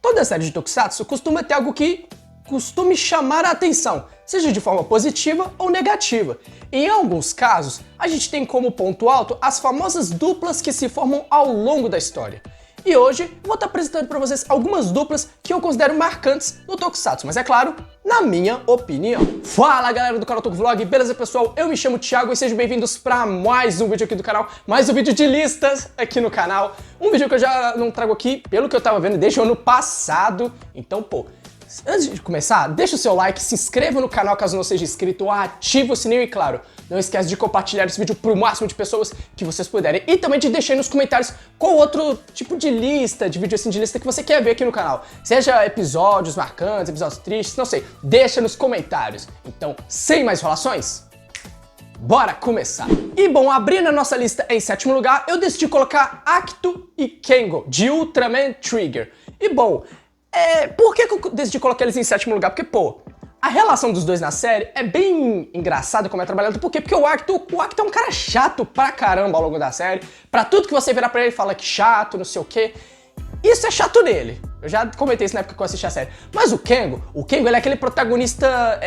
Toda série de Tokusatsu costuma ter algo que costume chamar a atenção, seja de forma positiva ou negativa. E em alguns casos, a gente tem como ponto alto as famosas duplas que se formam ao longo da história. E hoje eu vou estar apresentando para vocês algumas duplas que eu considero marcantes no Tokusatsu, mas é claro, na minha opinião. Fala galera do canal Tokuvlog, beleza pessoal? Eu me chamo Thiago e sejam bem-vindos para mais um vídeo aqui do canal, mais um vídeo de listas aqui no canal. Um vídeo que eu já não trago aqui, pelo que eu tava vendo, desde o ano passado, então pô... Antes de começar, deixa o seu like, se inscreva no canal caso não seja inscrito, ativa o sininho e claro, não esquece de compartilhar esse vídeo pro máximo de pessoas que vocês puderem. E também de deixar aí nos comentários qual outro tipo de lista, de vídeo assim de lista que você quer ver aqui no canal. Seja episódios marcantes, episódios tristes, não sei, deixa nos comentários. Então, sem mais enrolações, bora começar! E bom, abrindo a nossa lista em sétimo lugar, eu decidi colocar Akito e Kengo, de Ultraman Trigger. E bom... por que eu decidi colocar eles em sétimo lugar? Porque, pô, a relação dos dois na série é bem engraçada como é trabalhado. Por quê? Porque o Akito é um cara chato pra caramba ao longo da série. Pra tudo que você virar pra ele, fala que chato, não sei o quê. Isso é chato nele. Eu já comentei isso na época que eu assisti a série. Mas o Kengo ele é aquele protagonista,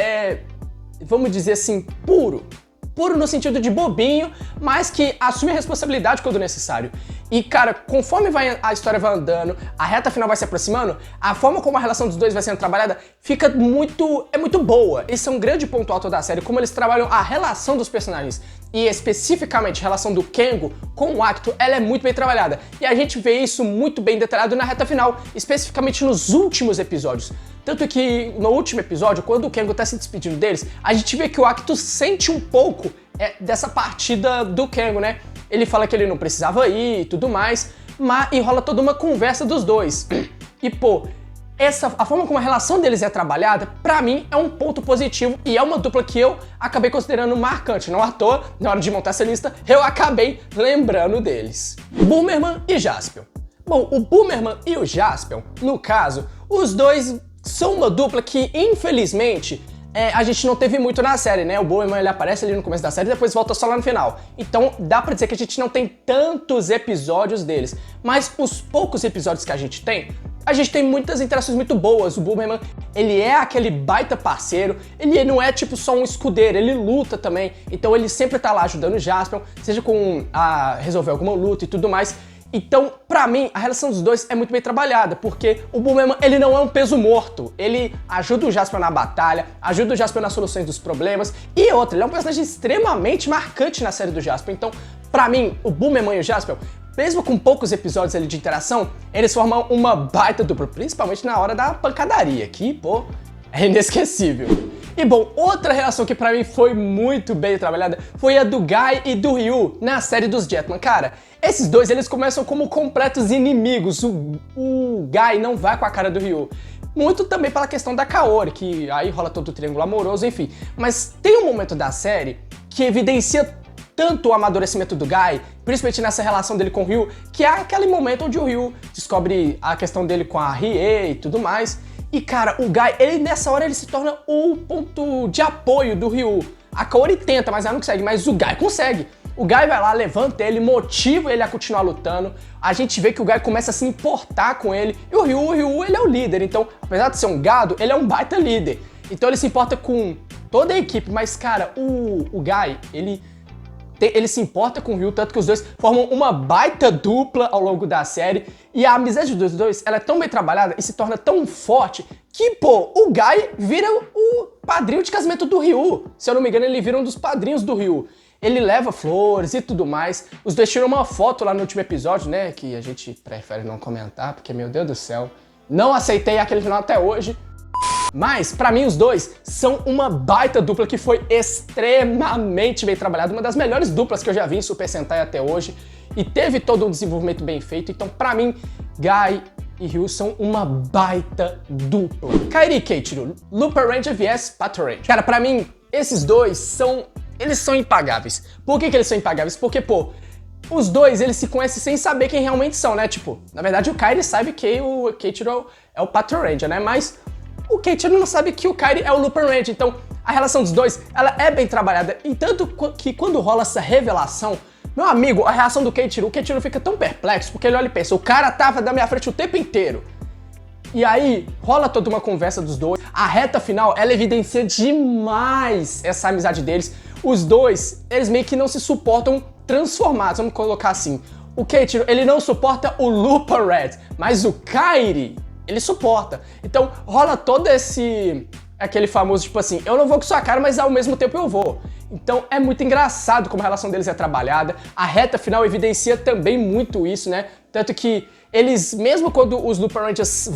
vamos dizer assim, puro. Puro no sentido de bobinho, mas que assume a responsabilidade quando necessário. E, cara, conforme a história vai andando, a reta final vai se aproximando, a forma como a relação dos dois vai sendo trabalhada fica muito boa. Esse é um grande ponto alto da série, como eles trabalham a relação dos personagens. E especificamente a relação do Kengo com o Akito, ela é muito bem trabalhada. E a gente vê isso muito bem detalhado na reta final, especificamente nos últimos episódios. Tanto que no último episódio, quando o Kengo tá se despedindo deles, a gente vê que o Akito sente um pouco dessa partida do Kengo, né? Ele fala que ele não precisava ir e tudo mais, e rola toda uma conversa dos dois. E pô, a forma como a relação deles é trabalhada, pra mim, é um ponto positivo e é uma dupla que eu acabei considerando marcante. Não à toa, na hora de montar essa lista, eu acabei lembrando deles. Boomerman e Jaspion. Bom, o Boomerman e o Jaspion, no caso, os dois são uma dupla que, infelizmente, a gente não teve muito na série, né? O Boomerman ele aparece ali no começo da série e depois volta só lá no final. Então dá pra dizer que a gente não tem tantos episódios deles. Mas os poucos episódios que a gente tem muitas interações muito boas. O Boomerman, ele é aquele baita parceiro, ele não é tipo só um escudeiro, ele luta também. Então ele sempre tá lá ajudando o Jaspion, seja com a resolver alguma luta e tudo mais. Então, pra mim, a relação dos dois é muito bem trabalhada, porque o Boomerman, ele não é um peso morto. Ele ajuda o Jaspion na batalha, ajuda o Jaspion nas soluções dos problemas, e outra, ele é um personagem extremamente marcante na série do Jaspion. Então, pra mim, o Boomerman e o Jaspion, mesmo com poucos episódios ali de interação, eles formam uma baita dupla, principalmente na hora da pancadaria, que, pô, é inesquecível. E bom, outra relação que pra mim foi muito bem trabalhada foi a do Guy e do Ryu na série dos Jetman. Cara, esses dois, eles começam como completos inimigos. O Guy não vai com a cara do Ryu. Muito também pela questão da Kaori, que aí rola todo o triângulo amoroso, enfim. Mas tem um momento da série que evidencia tanto o amadurecimento do Guy, principalmente nessa relação dele com o Ryu, que é aquele momento onde o Ryu descobre a questão dele com a Rie e tudo mais. E cara, o Guy, ele nessa hora ele se torna o ponto de apoio do Ryu. A Kaori tenta, mas ela não consegue, mas o Guy consegue. O Guy vai lá, levanta ele, motiva ele a continuar lutando. A gente vê que o Guy começa a se importar com ele. E o Ryu, ele é o líder, então, apesar de ser um gado, ele é um baita líder. Então ele se importa com toda a equipe, mas cara, o Guy, ele se importa com o Ryu, tanto que os dois formam uma baita dupla ao longo da série. E a amizade dos dois, ela é tão bem trabalhada e se torna tão forte que, pô, o Guy vira o padrinho de casamento do Ryu. Se eu não me engano, ele vira um dos padrinhos do Ryu. Ele leva flores e tudo mais. Os dois tiram uma foto lá no último episódio, né, que a gente prefere não comentar, porque, meu Deus do céu, não aceitei aquele final até hoje. Mas, pra mim, os dois são uma baita dupla que foi extremamente bem trabalhada, uma das melhores duplas que eu já vi em Super Sentai até hoje, e teve todo um desenvolvimento bem feito. Então, pra mim, Guy e Ryu são uma baita dupla. Kairi e Keiichiro, Looper Ranger vs Patrol Ranger. Cara, pra mim, esses dois são impagáveis. Por que eles são impagáveis? Porque, pô, os dois, eles se conhecem sem saber quem realmente são, né? Tipo, na verdade, o Kairi sabe que o Keiichiro é o Patrol Ranger, né? Mas o Keiichiro não sabe que o Kairi é o Looper Ranger. Então, a relação dos dois, ela é bem trabalhada. E tanto que quando rola essa revelação, meu amigo, a reação do Keiichiro, o Keiichiro fica tão perplexo, porque ele olha e pensa, o cara tava da minha frente o tempo inteiro. E aí, rola toda uma conversa dos dois. A reta final, ela evidencia demais essa amizade deles. Os dois, eles meio que não se suportam transformados, vamos colocar assim. O Keiichiro, ele não suporta o Lupin Red, mas o Kairi, ele suporta. Então, rola todo aquele famoso, tipo assim, eu não vou com sua cara, mas ao mesmo tempo eu vou. Então, é muito engraçado como a relação deles é trabalhada. A reta final evidencia também muito isso, né? Tanto que eles, mesmo quando os Lupin Rangers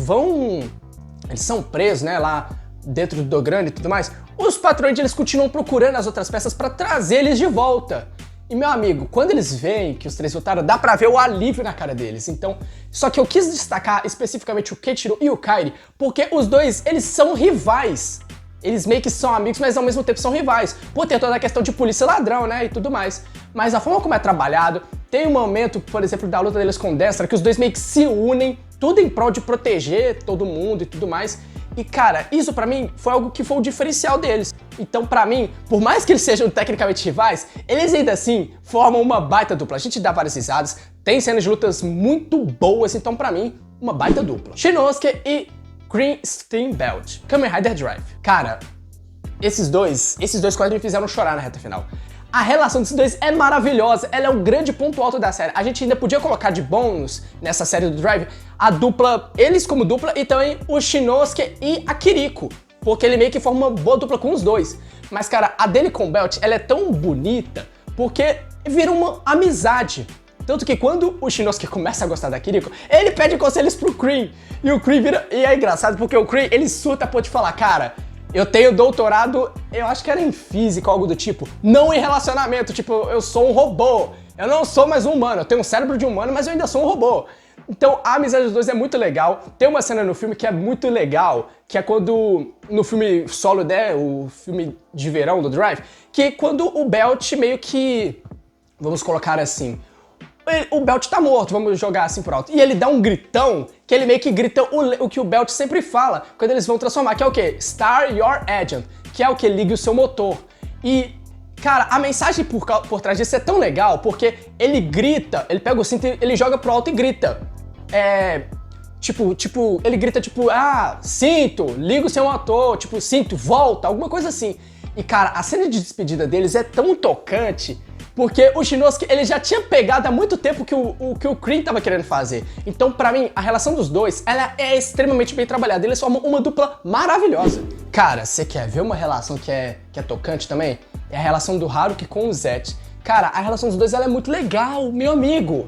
eles são presos, né, lá dentro do Dograne e tudo mais, os patrões, eles continuam procurando as outras peças pra trazer eles de volta. E, meu amigo, quando eles veem que os três voltaram, dá pra ver o alívio na cara deles. Então, só que eu quis destacar especificamente o Keiichiro e o Kairi, porque os dois, eles são rivais. Eles meio que são amigos, mas ao mesmo tempo são rivais. Por ter toda a questão de polícia e ladrão, né, e tudo mais. Mas a forma como é trabalhado, tem um momento, por exemplo, da luta deles com Dexter, que os dois meio que se unem, tudo em prol de proteger todo mundo e tudo mais. E, cara, isso pra mim foi algo que foi o diferencial deles. Então, pra mim, por mais que eles sejam tecnicamente rivais, eles ainda assim formam uma baita dupla. A gente dá várias risadas, tem cenas de lutas muito boas, então pra mim, uma baita dupla. Shinosuke e Green Steamboat, Kamen Rider Drive. Cara, esses dois quase me fizeram chorar na reta final. A relação desses dois é maravilhosa, ela é um grande ponto alto da série. A gente ainda podia colocar de bônus nessa série do Drive a dupla, eles como dupla, e também o Shinosuke e a Kiriko, porque ele meio que forma uma boa dupla com os dois. Mas, cara, a dele com o Belt, ela é tão bonita porque vira uma amizade. Tanto que quando o Shinosuke começa a gostar da Kiriko, ele pede conselhos pro Kree. E o Kree vira... E é engraçado porque o Kree, ele surta por te falar, cara, eu tenho doutorado, eu acho que era em física ou algo do tipo, não em relacionamento, tipo, eu sou um robô. Eu não sou mais um humano, eu tenho um cérebro de humano, mas eu ainda sou um robô. Então a amizade dos dois é muito legal. Tem uma cena no filme que é muito legal, que é quando, no filme solo, né, o filme de verão do Drive, que quando o Belt meio que, vamos colocar assim, o Belt tá morto, vamos jogar assim por alto. E ele dá um gritão, que ele meio que grita o que o Belt sempre fala quando eles vão transformar, que é o quê? Start your engine, que é o que liga o seu motor. E, cara, a mensagem por trás disso é tão legal, porque ele grita, ele pega o cinto, ele joga pro alto e grita. Ele grita tipo, ah, cinto, liga o seu motor, tipo, cinto, volta, alguma coisa assim. E, cara, a cena de despedida deles é tão tocante, porque o Shinosuke, ele já tinha pegado há muito tempo o que o Kree tava querendo fazer. Então, pra mim, a relação dos dois, ela é extremamente bem trabalhada. Eles formam uma dupla maravilhosa. Cara, você quer ver uma relação que é tocante também? É a relação do Haruki com o Zet. Cara, a relação dos dois, ela é muito legal, meu amigo.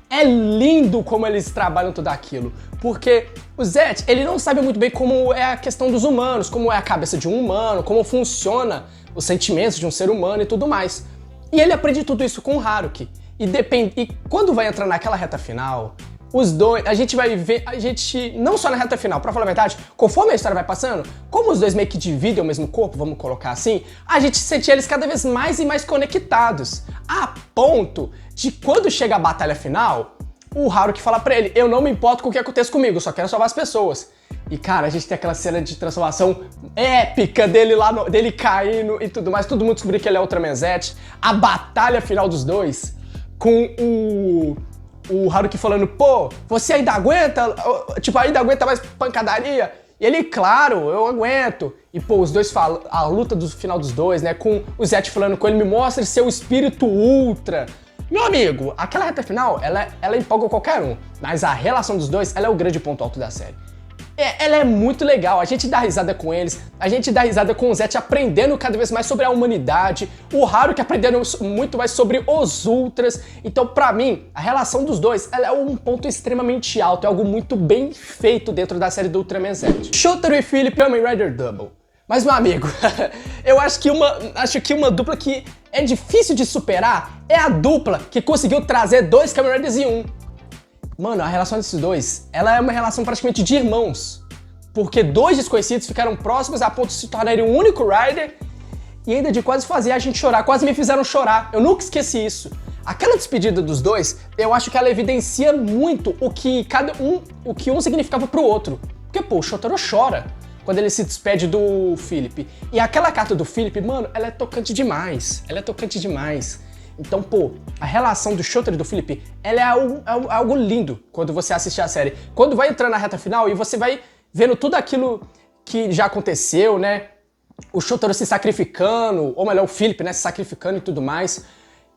É lindo como eles trabalham tudo aquilo. Porque o Zet, ele não sabe muito bem como é a questão dos humanos, como é a cabeça de um humano, como funciona os sentimentos de um ser humano e tudo mais. E ele aprende tudo isso com o Haruki. E quando vai entrar naquela reta final, os dois, a gente vai ver, não só na reta final, pra falar a verdade, conforme a história vai passando, como os dois meio que dividem o mesmo corpo, vamos colocar assim, a gente sente eles cada vez mais e mais conectados. A ponto de quando chega a batalha final, o Haruki fala pra ele, eu não me importo com o que aconteça comigo, eu só quero salvar as pessoas. E, cara, a gente tem aquela cena de transformação épica dele caindo e tudo mais. Todo mundo descobriu que ele é Ultraman Zet. A batalha final dos dois, com o Haruki falando, pô, você ainda aguenta? Tipo, ainda aguenta mais pancadaria? E ele, claro, eu aguento. E, pô, os dois falam, a luta do final dos dois, né, com o Zet falando com ele, me mostra seu espírito ultra. Meu amigo, aquela reta final, ela empolga qualquer um. Mas a relação dos dois, ela é o grande ponto alto da série. Ela é muito legal, a gente dá risada com eles, a gente dá risada com o Zet aprendendo cada vez mais sobre a humanidade, o Haruki aprendendo muito mais sobre os Ultras. Então, pra mim, a relação dos dois, ela é um ponto extremamente alto, é algo muito bem feito dentro da série do Ultraman Zet. Shotaro e Philip, Kamen Rider Double. Mas, meu amigo, eu acho que uma dupla que é difícil de superar é a dupla que conseguiu trazer dois Kamen Riders em um. Mano, a relação desses dois, ela é uma relação praticamente de irmãos. Porque dois desconhecidos ficaram próximos a ponto de se tornarem um único Rider e ainda de quase fazer a gente chorar, quase me fizeram chorar. Eu nunca esqueci isso. Aquela despedida dos dois, eu acho que ela evidencia muito o que um significava pro outro. Porque, pô, o Shotaro chora quando ele se despede do Philip. E aquela carta do Philip, mano, ela é tocante demais. Ela é tocante demais. Então, pô, a relação do Shotaro e do Philip, ela é algo lindo quando você assistir a série. Quando vai entrar na reta final e você vai vendo tudo aquilo que já aconteceu, né? O Shotaro se sacrificando, ou melhor, o Philip, né, se sacrificando e tudo mais.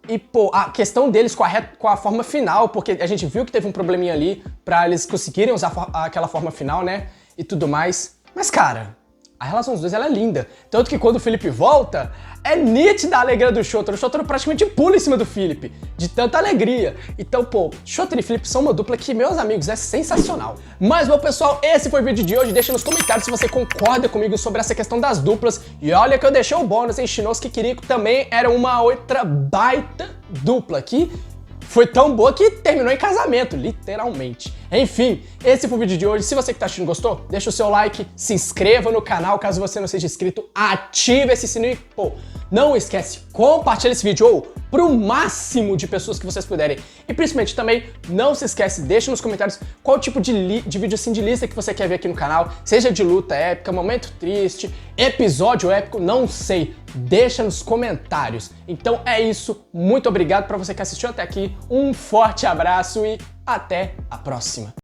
E, pô, a questão deles com a forma final, porque a gente viu que teve um probleminha ali pra eles conseguirem usar aquela forma final, né, e tudo mais. Mas, cara, a relação dos dois, ela é linda. Tanto que quando o Philip volta, é nítida a alegria do Shotaro. O Shotaro praticamente pula em cima do Philip, de tanta alegria. Então, pô, Shotaro e Philip são uma dupla que, meus amigos, é sensacional. Mas, bom, pessoal, esse foi o vídeo de hoje. Deixa nos comentários se você concorda comigo sobre essa questão das duplas. E olha que eu deixei o bônus, hein? Shinosuke e Kiriko também era uma outra baita dupla aqui. Foi tão boa que terminou em casamento, literalmente. Enfim, esse foi o vídeo de hoje. Se você que tá assistindo gostou, deixa o seu like, se inscreva no canal caso você não seja inscrito, ative esse sininho e, pô, não esquece, compartilha esse vídeo ou pro máximo de pessoas que vocês puderem. E principalmente também, não se esquece, deixa nos comentários qual tipo de vídeo assim de lista que você quer ver aqui no canal, seja de luta épica, momento triste, episódio épico, não sei. Deixa nos comentários. Então é isso, muito obrigado pra você que assistiu até aqui, um forte abraço e até a próxima.